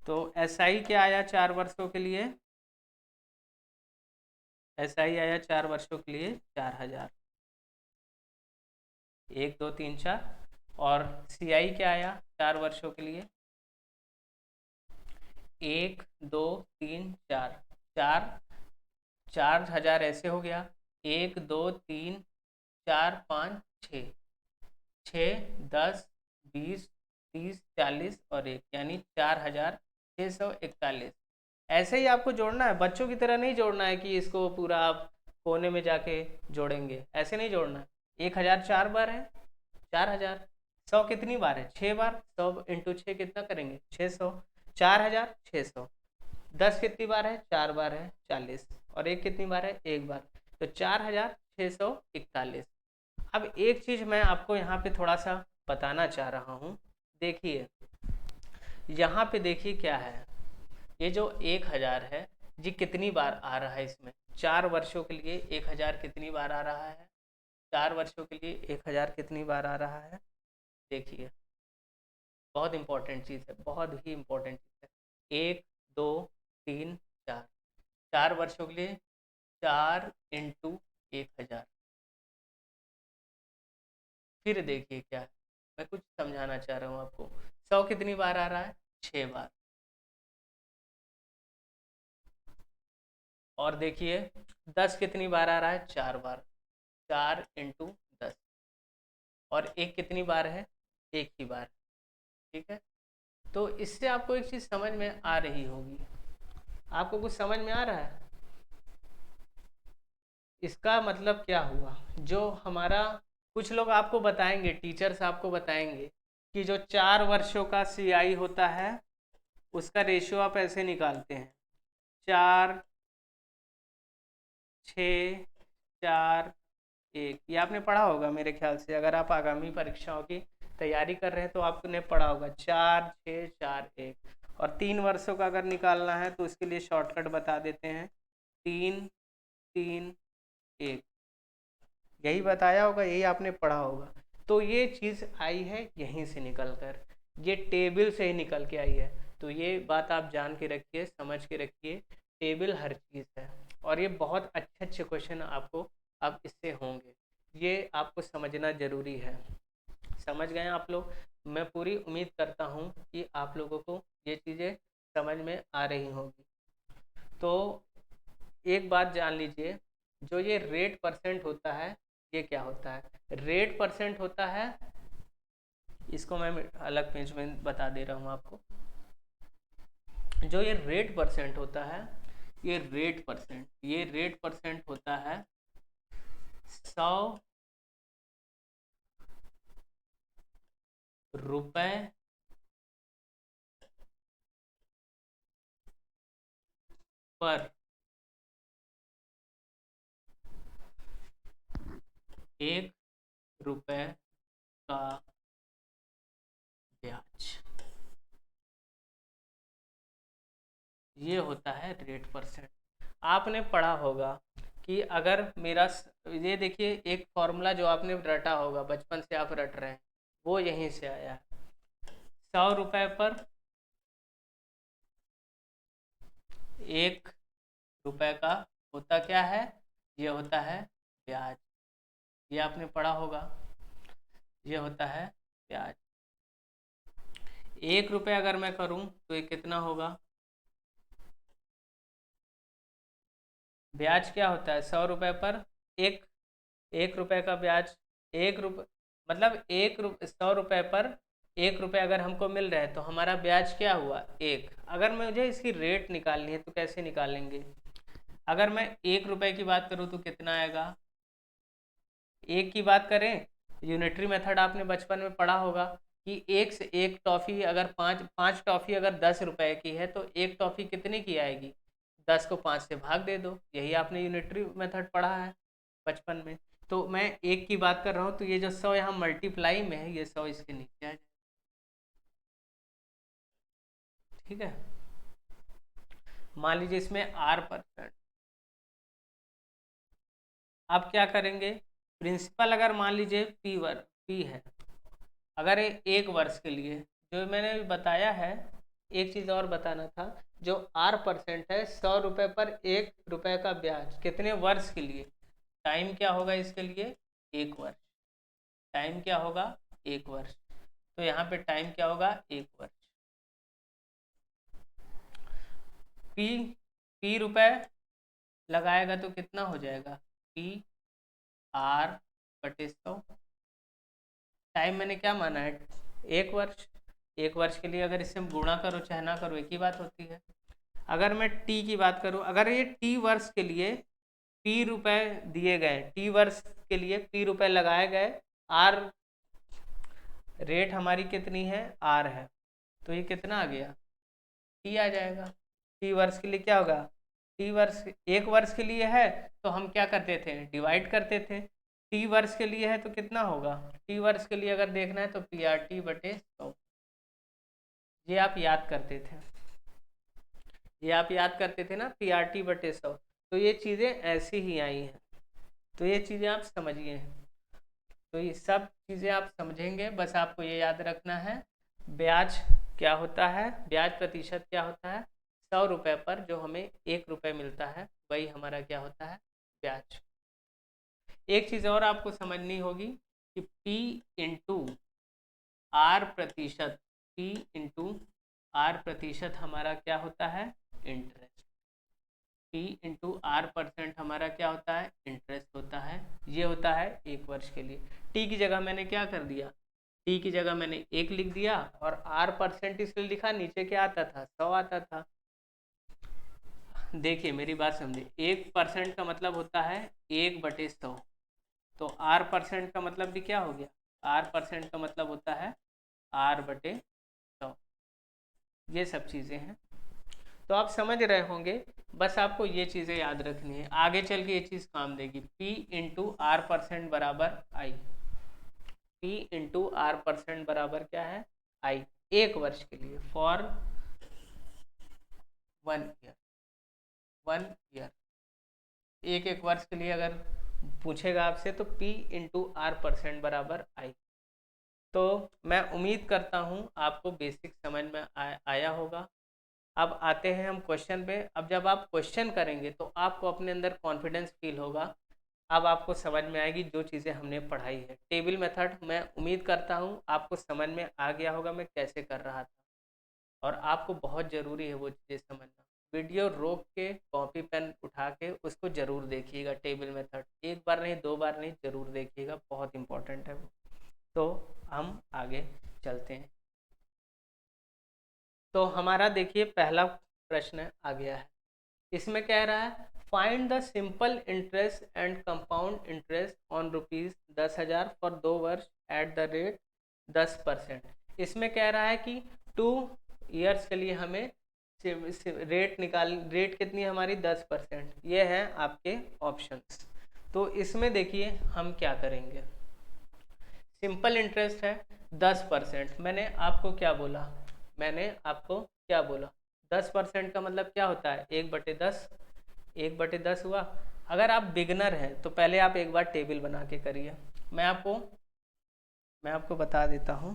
तो SI क्या आया 4 वर्षों के लिए, SI आया 4 वर्षों के लिए 4000, 1 2 3 4। और CI क्या आया 4 वर्षों के लिए, 1 2 3 4, 4000 ऐसे हो गया, 1 2 3 4 5 6, 6 10 20 30 40 और 1, यानी 4641। ऐसे ही आपको जोड़ना है, बच्चों की तरह नहीं जोड़ना है कि इसको पूरा आप कोने में जाके जोड़ेंगे, ऐसे नहीं जोड़ना। 1000 4 बार है, 4000। 100 कितनी बार है, 6 बार। 100 इंटू 6 कितना करेंगे, 600। 4000 600। 10 कितनी बार है, 4 बार है, 40। और 1 कितनी बार है, 1 बार। तो 4641। अब एक चीज मैं आपको यहाँ पे थोड़ा सा बताना चाह रहा हूँ। देखिए यहाँ पे देखिए क्या है, ये जो 1000 है जी कितनी बार आ रहा है इसमें, 4 वर्षों के लिए 1000 कितनी बार आ रहा है, 4 वर्षों के लिए 1000 कितनी बार आ रहा है। देखिए बहुत इंपॉर्टेंट चीज़ है, बहुत ही इंपॉर्टेंट चीज़ है। 1 2 3 4, 4 वर्षों के लिए 4 इंटू 1000। फिर देखिए क्या है, मैं कुछ समझाना चाह रहा हूँ आपको। 100 कितनी बार आ रहा है, 6 बार। और देखिए 10 कितनी बार आ रहा है, 4 बार। 4 इंटू 10। और 1 कितनी बार है, 1 ही बार। ठीक है, तो इससे आपको एक चीज़ समझ में आ रही होगी। आपको कुछ समझ में आ रहा है, इसका मतलब क्या हुआ, जो हमारा कुछ लोग आपको बताएंगे, टीचर्स आपको बताएंगे कि जो 4 वर्षों का CI होता है उसका रेशियो आप ऐसे निकालते हैं, 4 6 4 1। ये आपने पढ़ा होगा मेरे ख्याल से, अगर आप आगामी परीक्षाओं की तैयारी कर रहे हैं तो आपने पढ़ा होगा 4 6 4 1। और 3 वर्षों का अगर निकालना है तो उसके लिए शॉर्टकट बता देते हैं, 3 3 1। यही बताया होगा, यही आपने पढ़ा होगा। तो ये चीज़ आई है यहीं से निकल कर, ये टेबल से ही निकल के आई है। तो ये बात आप जान के रखिए, समझ के रखिए, टेबल हर चीज़ है। और ये बहुत अच्छे अच्छे क्वेश्चन आपको अब इससे होंगे, ये आपको समझना ज़रूरी है। समझ गए आप लोग? मैं पूरी उम्मीद करता हूँ कि आप लोगों को ये चीज़ें समझ में आ रही होंगी। तो एक बात जान लीजिए, जो ये रेट परसेंट होता है, ये क्या होता है? रेट परसेंट होता है, इसको मैं अलग पेज में बता दे रहा हूँ आपको। जो ये रेट परसेंट होता है, ये रेट परसेंट होता है 100 रुपए पर 1 रुपए का ब्याज, ये होता है रेट परसेंट। आपने पढ़ा होगा कि अगर मेरा ये देखिए, एक फॉर्मूला जो आपने रटा होगा, बचपन से आप रट रहे हैं, वो यहीं से आया है। 100 रुपए पर 1 रुपए का होता क्या है? ये होता है ब्याज। ये आपने पढ़ा होगा, ये होता है ब्याज। 1 रुपए अगर मैं करूं तो ये कितना होगा? ब्याज क्या होता है? 100 रुपए पर एक 1 रुपए का ब्याज। 1 रुपए मतलब 100 रुपए पर 1 रुपए अगर हमको मिल रहा है तो हमारा ब्याज क्या हुआ? 1। अगर मुझे इसकी रेट निकालनी है तो कैसे निकालेंगे? अगर मैं 1 रुपए की बात करूँ तो कितना आएगा? एक की बात करें, यूनिटरी मेथड आपने बचपन में पढ़ा होगा कि एक से एक टॉफ़ी, अगर पाँच टॉफ़ी अगर 10 रुपए की है तो एक टॉफ़ी कितने की आएगी? 10 को 5 से भाग दे दो। यही आपने यूनिटरी मेथड पढ़ा है बचपन में। तो मैं एक की बात कर रहा हूँ, तो ये जो 100 यहाँ मल्टीप्लाई में है, ये 100 इसके नीचे आ जाए। ठीक है, मान लीजिए इसमें आर परसेंट। आप क्या करेंगे? प्रिंसिपल अगर मान लीजिए पी है, अगर ये 1 वर्ष के लिए, जो मैंने अभी बताया है, एक चीज़ और बताना था, जो आर परसेंट है, 100 रुपए पर 1 रुपए का ब्याज, कितने वर्ष के लिए? टाइम क्या होगा इसके लिए? 1 वर्ष। टाइम क्या होगा? 1 वर्ष। तो यहाँ पे टाइम क्या होगा? 1 वर्ष। पी पी रुपए लगाएगा तो कितना हो जाएगा? पी आर बटे 100। टाइम मैंने क्या माना है? 1 वर्ष। 1 वर्ष के लिए अगर इससे गुणा करो चाहे ना करो, एक ही बात होती है। अगर मैं टी की बात करूं, अगर ये टी वर्ष के लिए पी रुपए दिए गए, टी वर्ष के लिए पी रुपए लगाए गए, आर रेट हमारी कितनी है? आर है, तो ये कितना आ गया? टी आ जाएगा। टी वर्ष के लिए क्या होगा? टी वर्ष 1 वर्ष के लिए है तो हम क्या करते थे? डिवाइड करते थे। टी वर्ष के लिए है तो कितना होगा? टी वर्ष के लिए अगर देखना है तो पी आर टी बटे 100। ये आप याद करते थे, ये आप याद करते थे ना, पी आर टी बटे 100। तो ये चीज़ें ऐसी ही आई हैं, तो ये चीज़ें आप समझिए। तो ये सब चीज़ें आप समझेंगे, बस आपको ये याद रखना है, ब्याज क्या होता है, ब्याज प्रतिशत क्या होता है। 100 रुपए पर जो हमें 1 रुपए मिलता है, वही हमारा क्या होता है? ब्याज। एक चीज़ और आपको समझनी होगी कि P इंटू आर प्रतिशत, P इंटू आर प्रतिशत हमारा क्या होता है? Interest. P into are percent हमारा क्या होता है? इंटरेस्ट होता है। ये होता है 1 वर्ष के लिए। T की जगह मैंने क्या कर दिया? T की जगह मैंने 1 लिख दिया, और आर परसेंट इसलिए लिखा, नीचे क्या आता था? 100 आता था। देखिए मेरी बात समझिए, 1% का मतलब होता है 1/100। तो आर परसेंट का मतलब भी क्या हो गया? आर परसेंट का मतलब होता है R/100। ये सब चीज़ें हैं, तो आप समझ रहे होंगे। बस आपको ये चीज़ें याद रखनी है, आगे चल के ये चीज़ काम देगी। P इंटू आर परसेंट बराबर आई। P इंटू आर परसेंट बराबर क्या है? आई। 1 वर्ष के लिए, फॉर 1 ईयर। 1 ईयर, एक वर्ष के लिए अगर पूछेगा आपसे तो P इंटू आर परसेंट बराबर आई। तो मैं उम्मीद करता हूँ आपको बेसिक समझ में आया होगा। अब आते हैं हम क्वेश्चन पे। अब जब आप क्वेश्चन करेंगे तो आपको अपने अंदर कॉन्फिडेंस फील होगा अब आपको समझ में आएगी जो चीज़ें हमने पढ़ाई है। टेबल मेथड मैं उम्मीद करता हूँ आपको समझ में आ गया होगा मैं कैसे कर रहा था, और आपको बहुत ज़रूरी है वो चीज़ें समझना। वीडियो रोक के कॉपी पेन उठा के उसको ज़रूर देखिएगा, टेबल मेथड एक बार नहीं दो बार नहीं ज़रूर देखिएगा, बहुत इंपॉर्टेंट है वो। तो हम आगे चलते हैं। तो हमारा देखिए पहला प्रश्न आ गया है। इसमें कह रहा है find the simple interest and compound interest on rupees 10,000 for 2 वर्ष एट द रेट 10%। इसमें कह रहा है कि 2 ईयर्स के लिए हमें रेट कितनी है हमारी 10%। ये है आपके ऑप्शंस। तो इसमें देखिए हम क्या करेंगे। सिंपल इंटरेस्ट है 10%। मैंने आपको क्या बोला 10% का मतलब क्या होता है 1/10। 1/10 हुआ। अगर आप बिगनर हैं तो पहले आप एक बार टेबल बना के करिए। मैं आपको बता देता हूँ।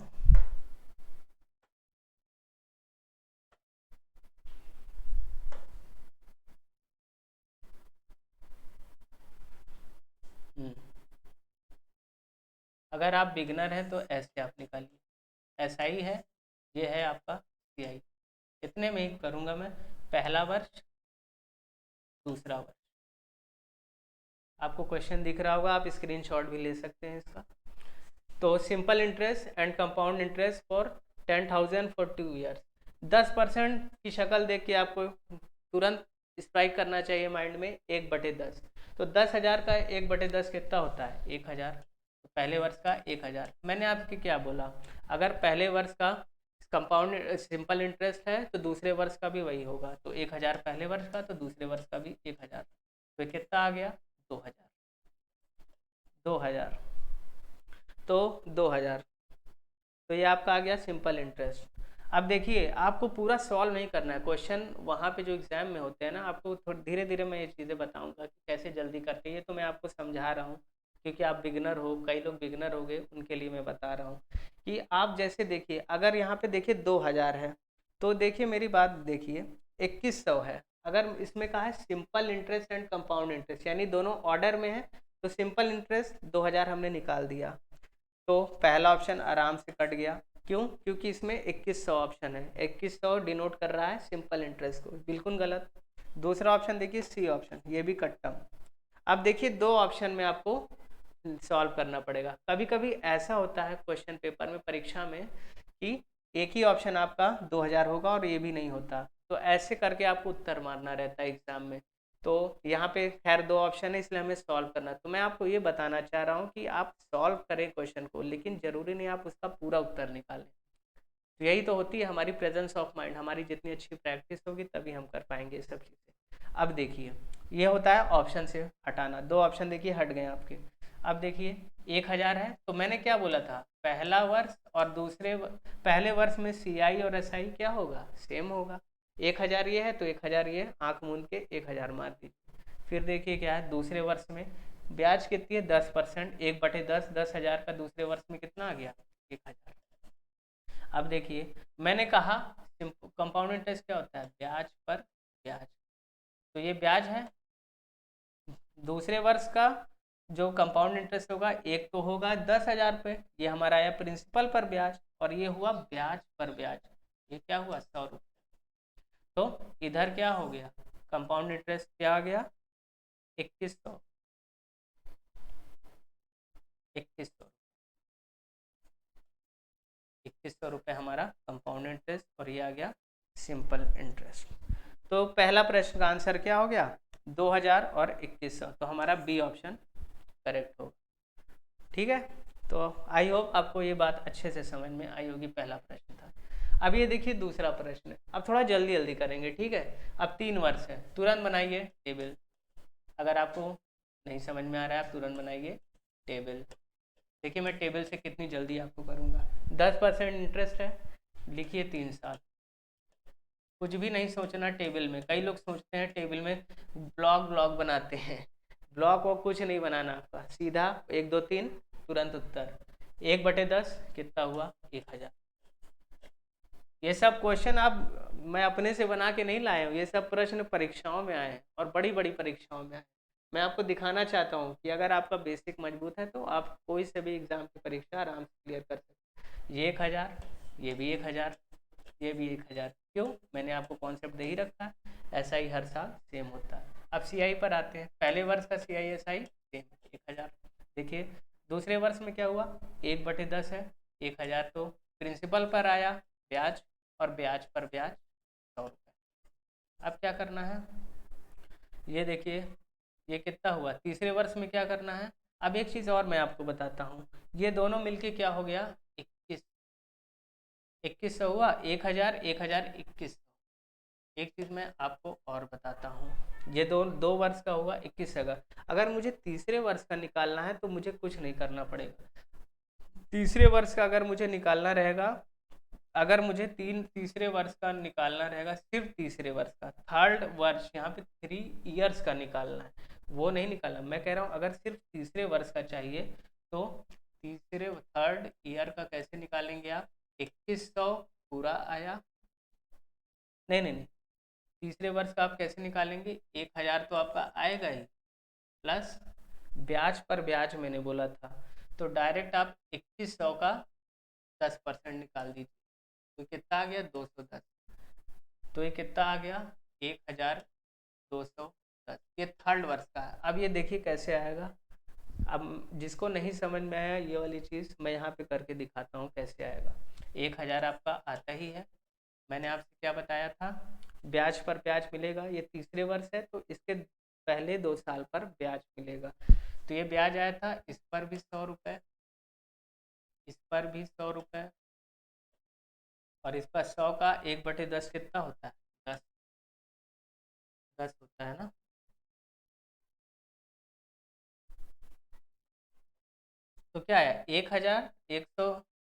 हम्म, अगर आप बिगनर हैं तो ऐसे आप निकालिए। ऐसा ही है। ये है आपका CI। इतने में ही करूँगा मैं। पहला वर्ष, दूसरा वर्ष। आपको क्वेश्चन दिख रहा होगा, आप स्क्रीनशॉट भी ले सकते हैं इसका। तो simple interest and compound interest for 10,000 for 2 years. 10% की शक्ल देख के आपको तुरंत स्ट्राइक करना चाहिए माइंड में 1/10। तो 10,000 का 1/10 कितना होता है 1,000। तो पहले वर्ष का 1,000। मैंने आपके क्या बोला, अगर पहले वर्ष का कंपाउंड सिंपल इंटरेस्ट है तो दूसरे वर्ष का भी वही होगा। तो 1,000 पहले वर्ष का तो दूसरे वर्ष का भी 1,000। तो कितना आ गया 2,000। 2,000 तो 2,000। तो ये आपका आ गया सिंपल इंटरेस्ट। अब देखिए आपको पूरा सॉल्व नहीं करना है क्वेश्चन। वहाँ पे जो एग्जाम में होते हैं ना, आपको थोड़ी धीरे धीरे मैं ये चीज़ें बताऊंगा कि कैसे जल्दी करके। ये तो मैं आपको समझा रहा हूँ क्योंकि आप बिगनर हो, कई लोग बिगनर हो गए, उनके लिए मैं बता रहा हूँ कि आप जैसे देखिए अगर यहाँ पे देखिए 2,000 है तो देखिए मेरी बात देखिए 2,100 है। अगर इसमें कहा है simple interest and compound interest यानी दोनों ऑर्डर में है, तो सिंपल इंटरेस्ट 2,000 हमने निकाल दिया। तो पहला ऑप्शन आराम से कट गया। क्यों? क्योंकि इसमें 2,100 ऑप्शन है। 2,100 डिनोट कर रहा है सिंपल इंटरेस्ट को, बिल्कुल गलत। दूसरा ऑप्शन देखिए C ऑप्शन, ये भी कट्टा। अब देखिए दो ऑप्शन में आपको सॉल्व करना पड़ेगा। कभी कभी ऐसा होता है क्वेश्चन पेपर में, परीक्षा में, कि एक ही ऑप्शन आपका 2,000 होगा और ये भी नहीं होता। तो ऐसे करके आपको उत्तर मारना रहता है एग्जाम में। तो यहाँ पे खैर दो ऑप्शन है इसलिए हमें सॉल्व करना। तो मैं आपको ये बताना चाह रहा हूँ कि आप सॉल्व करें क्वेश्चन को, लेकिन जरूरी नहीं आप उसका पूरा उत्तर निकालें। तो यही तो होती है हमारी प्रेजेंस ऑफ माइंड। हमारी जितनी अच्छी प्रैक्टिस होगी तभी हम कर पाएंगे ये सब चीज़ें। अब देखिए ये होता है ऑप्शन से हटाना। दो ऑप्शन देखिए हट गए आपके। अब देखिए 1,000 है तो मैंने क्या बोला था, पहला वर्ष और पहले वर्ष में CI और SI क्या होगा, सेम होगा। 1,000 ये है तो 1,000 ये, आंख मूंद के 1,000 मार दीजिए। फिर देखिए क्या है दूसरे वर्ष में ब्याज कितनी है 10%। 1/10 10,000 का दूसरे वर्ष में कितना आ गया 1,000। अब देखिए मैंने कहा कंपाउंड इंटरेस्ट क्या होता है, ब्याज पर ब्याज। तो ये ब्याज है। दूसरे वर्ष का जो कंपाउंड इंटरेस्ट होगा एक तो होगा 10,000 पे, ये हमारा आया प्रिंसिपल पर ब्याज, और ये हुआ ब्याज पर ब्याज। ये क्या हुआ 100 रुपये। तो इधर क्या हो गया कंपाउंड इंटरेस्ट क्या आ गया 2,100। 2,100 2,100 रुपये हमारा कंपाउंड इंटरेस्ट, और ये आ गया सिंपल इंटरेस्ट। तो पहला प्रश्न का आंसर क्या हो गया 2,000 और 2,100। तो हमारा B ऑप्शन करेक्ट होगा। ठीक है। तो आई होप आपको ये बात अच्छे से समझ में आई होगी। पहला प्रश्न था। अब ये देखिए दूसरा प्रश्न। अब थोड़ा जल्दी जल्दी करेंगे, ठीक है। अब 3 वर्ष है, तुरंत बनाइए टेबल। अगर आपको नहीं समझ में आ रहा है आप तुरंत बनाइए टेबल। देखिए मैं टेबल से कितनी जल्दी आपको करूँगा। 10% इंटरेस्ट है, लिखिए 3 साल। कुछ भी नहीं सोचना टेबल में। कई लोग सोचते हैं टेबल में ब्लॉग बनाते हैं। ब्लॉग वो कुछ नहीं बनाना आपका, सीधा 1 2 3 तुरंत उत्तर। 1/10 कितना हुआ 1,000। ये सब क्वेश्चन आप मैं अपने से बना के नहीं लाया हूँ, ये सब प्रश्न परीक्षाओं में आए हैं और बड़ी बड़ी परीक्षाओं में आए। मैं आपको दिखाना चाहता हूँ कि अगर आपका बेसिक मजबूत है तो आप कोई से भी एग्ज़ाम की परीक्षा आराम से क्लियर कर सकते हैं। ये 1000, ये भी 1000, ये भी 1000। क्यों? मैंने आपको कॉन्सेप्ट दे ही रखा है। ऐसा ही हर साल सेम होता है। अब सीआई पर आते हैं। पहले वर्ष का सीआई एसआई सेम 1000। देखिए दूसरे वर्ष में क्या हुआ, 1/10 है, 1000 तो प्रिंसिपल पर आया ब्याज, और ब्याज पर ब्याज 100 रुपये। अब क्या करना है, ये देखिए ये कितना हुआ, तीसरे वर्ष में क्या करना है। अब एक चीज़ और मैं आपको बताता हूँ, ये दोनों मिलके क्या हो गया, 2100 हुआ, 1000 1000 2100। एक चीज़ मैं आपको और बताता हूँ, ये दो वर्ष का हुआ 21 अगर मुझे तीसरे वर्ष का निकालना है तो मुझे कुछ नहीं करना पड़ेगा। तीसरे वर्ष का अगर मुझे निकालना रहेगा, अगर मुझे तीसरे वर्ष का निकालना रहेगा, सिर्फ तीसरे वर्ष का, थर्ड वर्ष यहाँ पे 3 इयर्स का निकालना है, वो नहीं निकालना। मैं कह रहा हूँ अगर सिर्फ तीसरे वर्ष का चाहिए तो तीसरे थर्ड ईयर का कैसे निकालेंगे आप, 2100 पूरा आया, नहीं नहीं नहीं, तीसरे वर्ष का आप कैसे निकालेंगे, 1000 तो आपका आएगा ही, प्लस ब्याज पर ब्याज मैंने बोला था, तो डायरेक्ट आप 2100 का 10% निकाल दीजिए, तो कितना आ गया, 210। तो ये कितना आ गया, 1210। ये थर्ड वर्ष का है। अब ये देखिए कैसे आएगा। अब जिसको नहीं समझ में आया ये वाली चीज़ मैं यहाँ पे करके दिखाता हूँ कैसे आएगा। 1000 आपका आता ही है, मैंने आपसे क्या बताया था, ब्याज पर ब्याज मिलेगा, ये तीसरे वर्ष है तो इसके पहले 2 साल पर ब्याज मिलेगा। तो ये ब्याज आया था, इस पर भी 100 रुपये, इस पर भी 100 रुपये, और इस पर 100 का 1/10 कितना होता है, 10 10 होता है ना। तो क्या है, 1000, 100,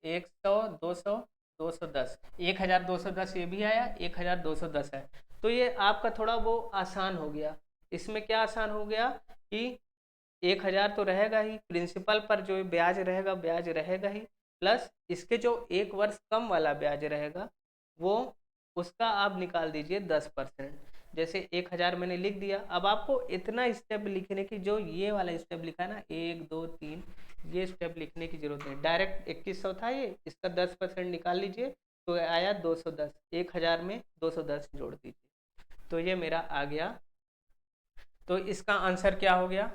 100, 200, 210, 1210 ये भी आया, 1210 है। तो ये आपका थोड़ा वो आसान हो गया। इसमें क्या आसान हो गया कि 1000 तो रहेगा ही, प्रिंसिपल पर जो ब्याज रहेगा ब्याज रहेगा ही, प्लस इसके जो एक वर्ष कम वाला ब्याज रहेगा वो, उसका आप निकाल दीजिए 10%। जैसे 1000 मैंने लिख दिया। अब आपको इतना स्टेप लिखने की, जो ये वाला स्टेप लिखा है ना 1 2 3, ये स्टेप लिखने की जरूरत नहीं, डायरेक्ट 2100 था ये, इसका 10% निकाल लीजिए तो आया 210, 1000 में 210 जोड़ दीजिए, तो ये मेरा आ गया। तो इसका आंसर क्या हो गया,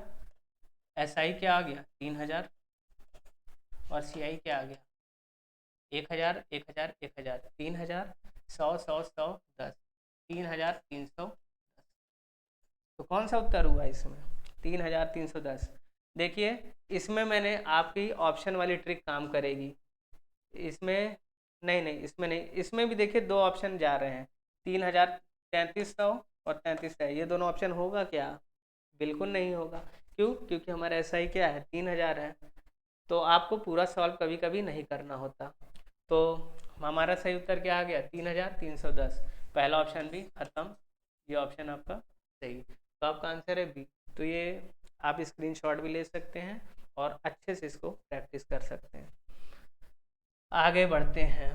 एसआई क्या आ गया 3000, और सीआई क्या आ गया 1000 1000 1000 3000, 100 100 100 10, 3310। तो कौन सा उत्तर हुआ इसमें, 3310। देखिए इसमें मैंने आपकी ऑप्शन वाली ट्रिक काम करेगी, इसमें नहीं नहीं, इसमें नहीं, इसमें भी देखिए 2 ऑप्शन जा रहे हैं, 3000, 3300 और 3300, ये दोनों ऑप्शन होगा क्या, बिल्कुल नहीं होगा। क्यों? क्योंकि हमारा ऐसा ही क्या है, 3000 है, तो आपको पूरा सॉल्व कभी कभी नहीं करना होता। तो हमारा सही उत्तर क्या आ गया, 3310। पहला ऑप्शन भी खत्म, ये ऑप्शन आपका सही, तो आपका आंसर है बी। तो ये आप स्क्रीनशॉट भी ले सकते हैं और अच्छे से इसको प्रैक्टिस कर सकते हैं। आगे बढ़ते हैं।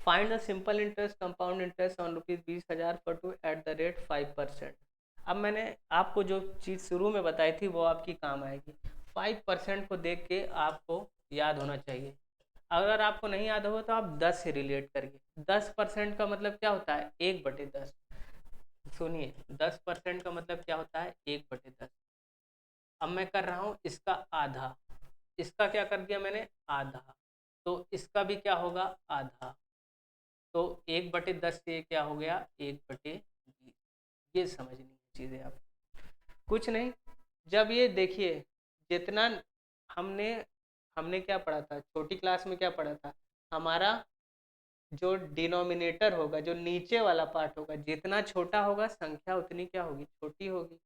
Find the simple interest compound interest on ₹20,000 for two at the rate 5%। अब मैंने आपको जो चीज़ शुरू में बताई थी वो आपकी काम आएगी। 5% को देख के आपको याद होना चाहिए। अगर आपको नहीं याद होगा तो आप 10 से रिलेट करिए। 10% का मतलब क्या होता है, 1/10। सुनिए 10% का मतलब क्या होता है, 1/10। अब मैं कर रहा हूँ इसका आधा, इसका क्या कर दिया मैंने, आधा, तो इसका भी क्या होगा, आधा, तो 1/10 से क्या हो गया, 1/20। ये समझनी चीज़ें आप, कुछ नहीं। जब ये देखिए, जितना हमने हमने क्या पढ़ा था छोटी क्लास में, क्या पढ़ा था, हमारा जो डिनोमिनेटर होगा, जो नीचे वाला पार्ट होगा, जितना छोटा होगा संख्या उतनी क्या होगी, छोटी होगी।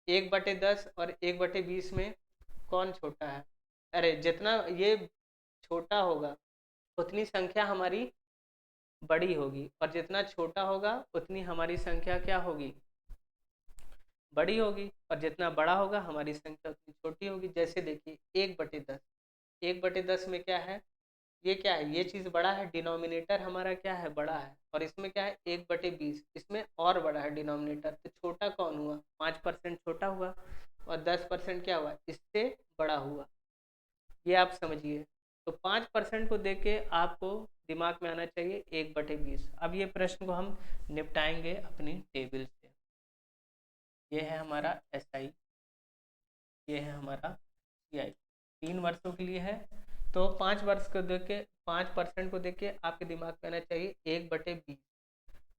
1/10 और 1/20 में कौन छोटा है, अरे जितना ये छोटा होगा उतनी संख्या हमारी बड़ी होगी, और जितना छोटा होगा उतनी हमारी संख्या क्या होगी, बड़ी होगी, और जितना बड़ा होगा हमारी संख्या उतनी छोटी होगी। जैसे देखिए 1/10, 1/10 में क्या है, ये क्या है, ये चीज़ बड़ा है, डिनोमिनेटर हमारा क्या है, बड़ा है, और इसमें क्या है 1/20, इसमें और बड़ा है डिनोमिनेटर, तो छोटा कौन हुआ, 5% छोटा हुआ। और 10% क्या हुआ, इससे बड़ा हुआ। ये आप समझिए। तो 5% को देख के आपको दिमाग में आना चाहिए 1/20। अब ये प्रश्न को हम निपटाएंगे अपनी टेबल से। ये है हमारा SI, ये है हमारा CI। 3 वर्षों के लिए है। तो 5 वर्ष को देख के 5% को देख के आपके दिमाग में आना चाहिए 1/20।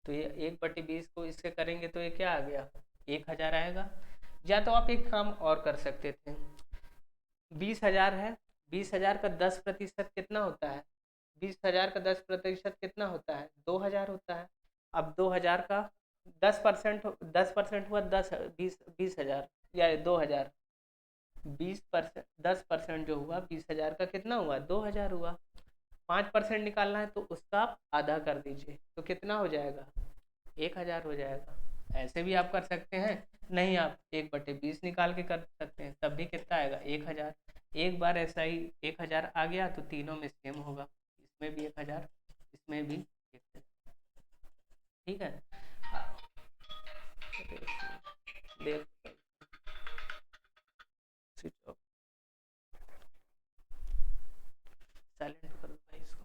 तो ये 1/20 को इससे करेंगे तो ये क्या आ गया, 1000 आएगा। या तो आप एक काम और कर सकते थे, 20,000 है, 20,000 का 10% कितना होता है, 20,000 का 10% कितना होता है, 2,000 होता है। अब 2,000 का 10%, 10% हुआ 20,000 या 2,000। 20%, 10% जो हुआ 20,000 का कितना हुआ, 2,000 हुआ। 5% निकालना है तो उसका आप आधा कर दीजिए तो कितना हो जाएगा, 1,000 हो जाएगा। ऐसे भी आप कर सकते हैं, नहीं आप 1/20 निकाल के कर सकते हैं, तब भी कितना आएगा, 1,000। एक बार ऐसा ही 1,000 आ गया तो तीनों में सेम होगा, इसमें भी 1,000, इसमें भी 1,000। ठीक है। देख, स्विच ऑफ, साइलेंट कर दो भाई इसको।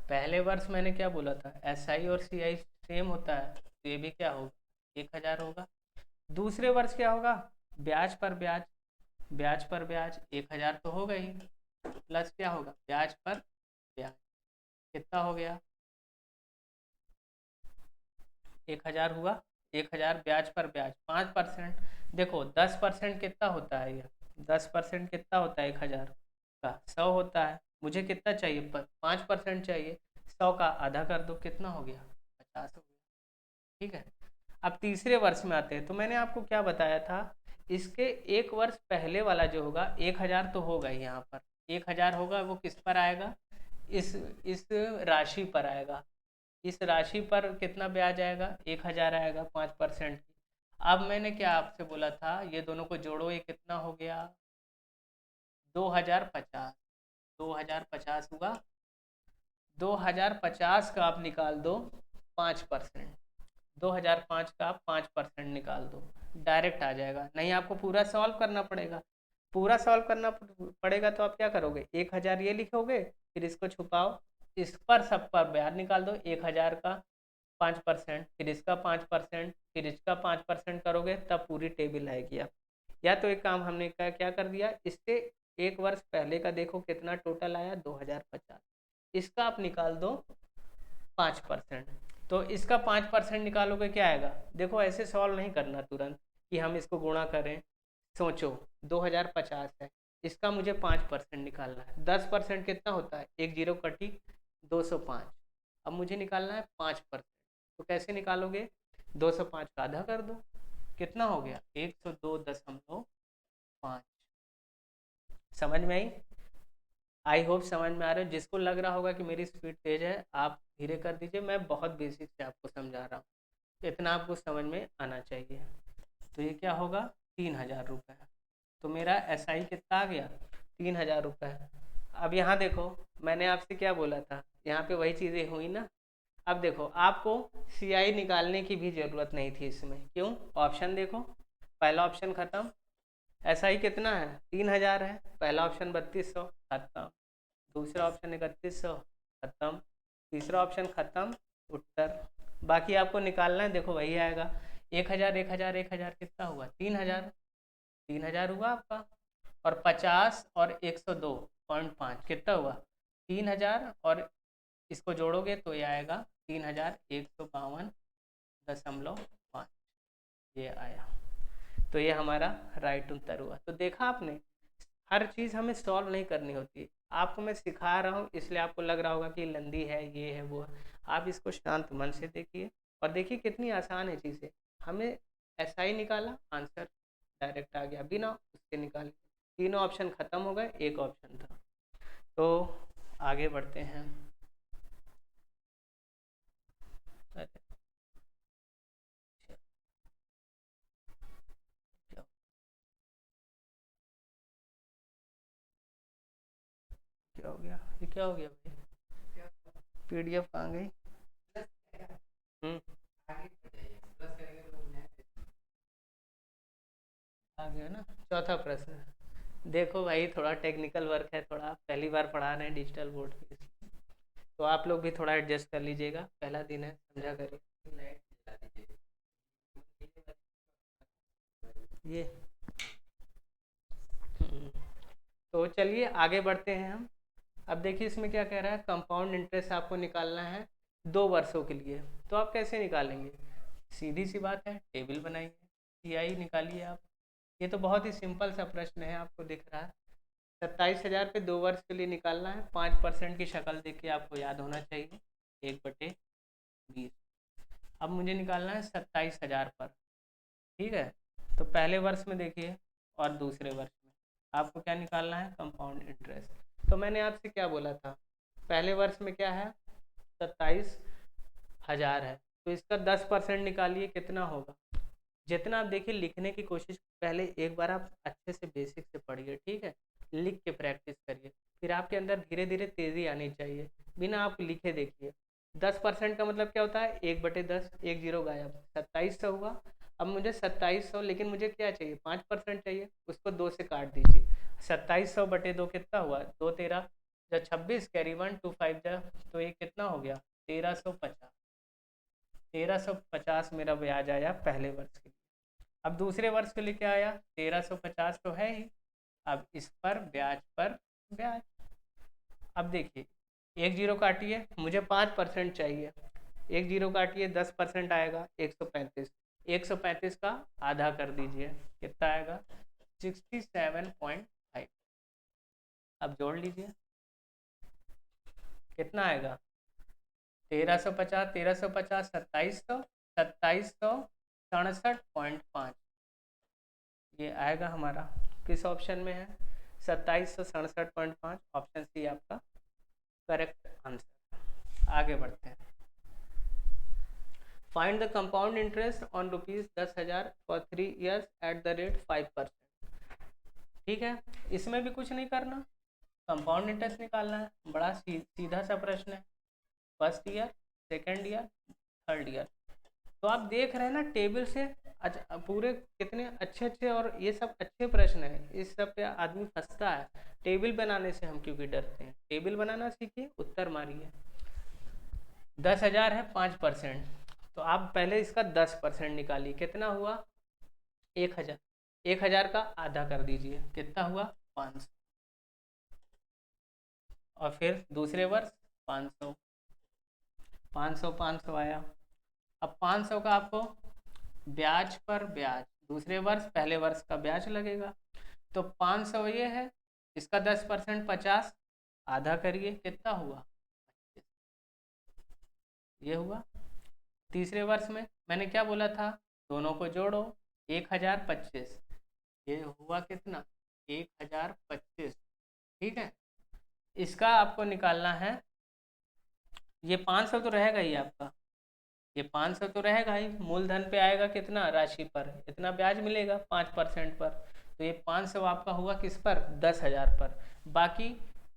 पहले वर्ष मैंने क्या बोला था, SI और CI सेम होता है, तो ये भी क्या होगा, 1,000 होगा। दूसरे वर्ष क्या होगा, ब्याज पर ब्याज, ब्याज पर ब्याज 1,000 तो होगा ही, प्लस क्या होगा, ब्याज पर ब्याज कितना हो गया, 1,000 हुआ। 1,000 ब्याज पर ब्याज 5%। देखो 10% कितना होता है, ये 10% कितना होता है 1,000 का, 100 होता है। मुझे कितना चाहिए, 5% चाहिए। 100 का आधा कर दो, कितना हो गया, 50 हो गया। ठीक है। अब तीसरे वर्ष में आते हैं, तो मैंने आपको क्या बताया था, इसके एक वर्ष पहले वाला जो होगा 1,000 तो होगा ही, यहाँ पर 1,000 होगा, वो किस पर आएगा, इस राशि पर आएगा। इस राशि पर कितना ब्याज आएगा, 1,000 आएगा 5% की। अब मैंने क्या आपसे बोला था, ये दोनों को जोड़ो, ये कितना हो गया, 2,050। 2,050 हुआ। 2,050 का आप निकाल दो 5%, 2,005 का आप 5% निकाल दो, डायरेक्ट आ जाएगा। नहीं आपको पूरा सॉल्व करना पड़ेगा, पूरा सॉल्व करना पड़ेगा तो आप क्या करोगे, 1,000 ये लिखोगे, फिर इसको छुपाओ, इस पर सब पर ब्याज निकाल दो, 1,000 का 5%, फिर इसका 5%, फिर इसका 5% करोगे तब पूरी टेबल आएगी। आप या तो एक काम हमने क्या कर दिया, इससे एक वर्ष पहले का देखो कितना टोटल आया, 2,050। इसका आप निकाल दो 5%। तो इसका 5% निकालोगे क्या आएगा, देखो ऐसे सॉल्व नहीं करना तुरंत कि हम इसको गुणा करें। सोचो 2,050 है, इसका मुझे 5% निकालना है। 10% कितना होता है, एक जीरो कटी, 205। अब मुझे निकालना है 5%, तो कैसे निकालोगे, 205 का आधा कर दो, कितना हो गया, 102.5। समझ में आई, आई होप समझ में आ रहा है। जिसको लग रहा होगा कि मेरी स्पीड तेज है, आप धीरे कर दीजिए, मैं बहुत बेसिक से आपको समझा रहा हूँ, इतना आपको समझ में आना चाहिए। तो ये क्या होगा, 3,000 रुपये। तो मेरा SI कितना आ गया, 3,000 रुपये। अब यहाँ देखो, मैंने आपसे क्या बोला था, यहाँ पे वही चीज़ें हुई ना। अब देखो आपको CI निकालने की भी ज़रूरत नहीं थी इसमें, क्यों, ऑप्शन देखो, पहला ऑप्शन खत्म। SI कितना है, 3,000 है, पहला ऑप्शन 3,200 खत्म, दूसरा ऑप्शन 3,100 खत्म, तीसरा ऑप्शन खत्म, उत्तर। बाकी आपको निकालना है, देखो वही आएगा, 1,000 1,000 1,000 कितना हुआ, 3,000, 3,000 हुआ आपका। और 50 और 102.5 कितना हुआ, 3,000, और इसको जोड़ोगे तो ये आएगा 3,152.5, ये आया। तो ये हमारा राइट उत्तर हुआ। तो देखा आपने, हर चीज़ हमें सॉल्व नहीं करनी होती, आपको मैं सिखा रहा हूँ, इसलिए आपको लग रहा होगा कि लंदी है, ये है, वो है। आप इसको शांत मन से देखिए और देखिए कितनी आसान है चीज़ें। हमें SI निकाला, आंसर डायरेक्ट आ गया बिना उसके निकाले, तीनों ऑप्शन खत्म हो गए, एक ऑप्शन था। तो आगे बढ़ते हैं। अरे, क्या क्या हो गया, ये क्या हो गया भाई, PDF कहाँ गई, हम्म आ गया ना। चौथा प्रश्न, देखो भाई थोड़ा टेक्निकल वर्क है, थोड़ा पहली बार पढ़ा रहे हैं डिजिटल बोर्ड पे, तो आप लोग भी थोड़ा एडजस्ट कर लीजिएगा, पहला दिन है, समझा करिए। ये तो चलिए आगे बढ़ते हैं हम। अब देखिए इसमें क्या कह रहा है, कंपाउंड इंटरेस्ट आपको निकालना है 2 वर्षों के लिए। तो आप कैसे निकालेंगे, सीधी सी बात है, टेबल बनाइए, EI निकालिए आप। ये तो बहुत ही सिंपल सा प्रश्न है, आपको दिख रहा है। 27,000 पे 2 वर्ष के लिए निकालना है, 5% की शक्ल देख के आपको याद होना चाहिए, 1/20। अब मुझे निकालना है 27,000 पर, ठीक है। तो पहले वर्ष में देखिए और दूसरे वर्ष में आपको क्या निकालना है, कंपाउंड इंटरेस्ट। तो मैंने आपसे क्या बोला था, पहले वर्ष में क्या है, 27,000 है, तो इसका 10% निकालिए, कितना होगा। जितना आप देखिए लिखने की कोशिश, पहले एक बार आप अच्छे से बेसिक से पढ़िए, ठीक है, लिख के प्रैक्टिस करिए, फिर आपके अंदर धीरे धीरे तेज़ी आनी चाहिए। बिना आप लिखे देखिए, 10% का मतलब क्या होता है, 1/10, 1 0 गायब, 2700 हुआ। अब मुझे 2700, लेकिन मुझे क्या चाहिए, 5% चाहिए, उसको 2 से काट दीजिए। 2700/2 कितना हुआ, 2 13 या 26, कैरी 1 2 5 जा, तो ये कितना हो गया, 1350। 1350 मेरा ब्याज आया पहले वर्ष के लिए। अब दूसरे वर्ष के लिए क्या आया, 1350 तो है ही, अब इस पर ब्याज। अब देखिए 1 0 काटिए, मुझे 5% चाहिए, 1 0 काटिए, 10% आएगा, 135। 135 का आधा कर दीजिए, कितना आएगा, 67.5। अब जोड़ लीजिए, कितना आएगा, 1350, 1350, 2700, 2767.5, ये आएगा हमारा, किस ऑप्शन में है, 2767.5, ऑप्शन सी आपका करेक्ट आंसर। आगे बढ़ते हैं। Find the compound interest on ₹10,000 for 3 years eight the rate 5%। ठीक है, इसमें भी कुछ नहीं करना, कंपाउंड इंटरेस्ट निकालना है, बड़ा सीधा सा प्रश्न है। First year, second year, third year. तो आप देख रहे हैं ना टेबल से, अच्छा पूरे कितने अच्छे अच्छे और ये सब अच्छे प्रश्न हैं, इस सब पे आदमी फंसता है। टेबल बनाने से हम क्योंकि डरते हैं, टेबल बनाना सीखिए, उत्तर मारिए। 10,000 है, 5%, तो आप पहले इसका 10% निकालिए, कितना हुआ, 1,000। 1,000 का आधा कर दीजिए, कितना हुआ, 500। और फिर दूसरे वर्ष 500, 500 500 आया। अब 500 का आपको ब्याज पर ब्याज, दूसरे वर्ष पहले वर्ष का ब्याज लगेगा, तो 500 ये है, इसका 10% 50, आधा करिए, कितना हुआ, ये हुआ। तीसरे वर्ष में मैंने क्या बोला था, दोनों को जोड़ो, 1025, ये हुआ कितना, 1025, ठीक है। इसका आपको निकालना है, ये 500 तो रहेगा ही आपका, ये 500 तो रहेगा ही, मूलधन पे आएगा कितना, राशि पर इतना ब्याज मिलेगा 5% पर, तो ये 500 आपका हुआ किस पर, 10,000 पर। बाकी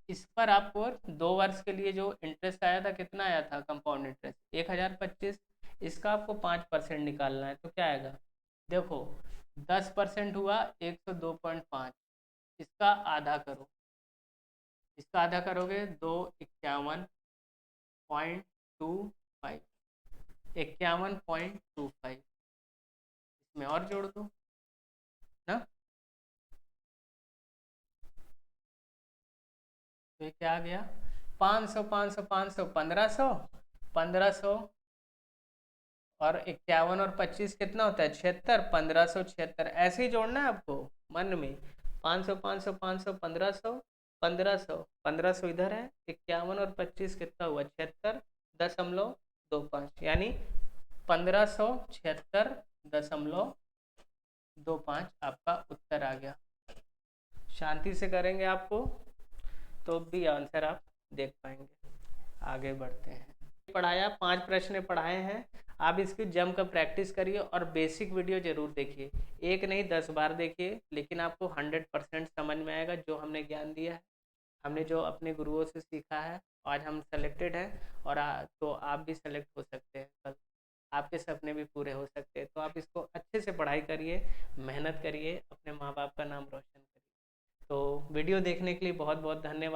इस पर आपको 2 वर्ष के लिए जो इंटरेस्ट आया था, कितना आया था कंपाउंड इंटरेस्ट, 1025, इसका आपको 5% निकालना है, तो क्या आएगा, देखो 10% हुआ 102.5, इसका आधा करो, इसका आधा करोगे 251.25, 51.25, इसमें और जोड़ दो ना, तो ये क्या आ गया, 500 500 500 1500, 1500 और 51 और 25 कितना होता है, 76, 1576, ऐसे ही जोड़ना है आपको मन में, 500 500 500 1500, 1500 1500 इधर है, 51 और 25 कितना हुआ, 76.25, यानी 1576.25 आपका उत्तर आ गया। शांति से करेंगे आपको तो भी आंसर आप देख पाएंगे। आगे बढ़ते हैं, पढ़ाया 5 प्रश्न पढ़ाए हैं, आप इसकी जम कर प्रैक्टिस करिए और बेसिक वीडियो जरूर देखिए, एक नहीं 10 बार देखिए, लेकिन आपको 100% समझ में आएगा जो हमने ज्ञान दिया है, हमने जो अपने गुरुओं से सीखा है। आज हम सेलेक्टेड हैं और तो आप भी सेलेक्ट हो सकते हैं, कल आपके सपने भी पूरे हो सकते हैं, तो आप इसको अच्छे अच्छे से पढ़ाई करिए, मेहनत करिए, अपने माँ बाप का नाम रोशन करिए। तो वीडियो देखने के लिए बहुत बहुत धन्यवाद।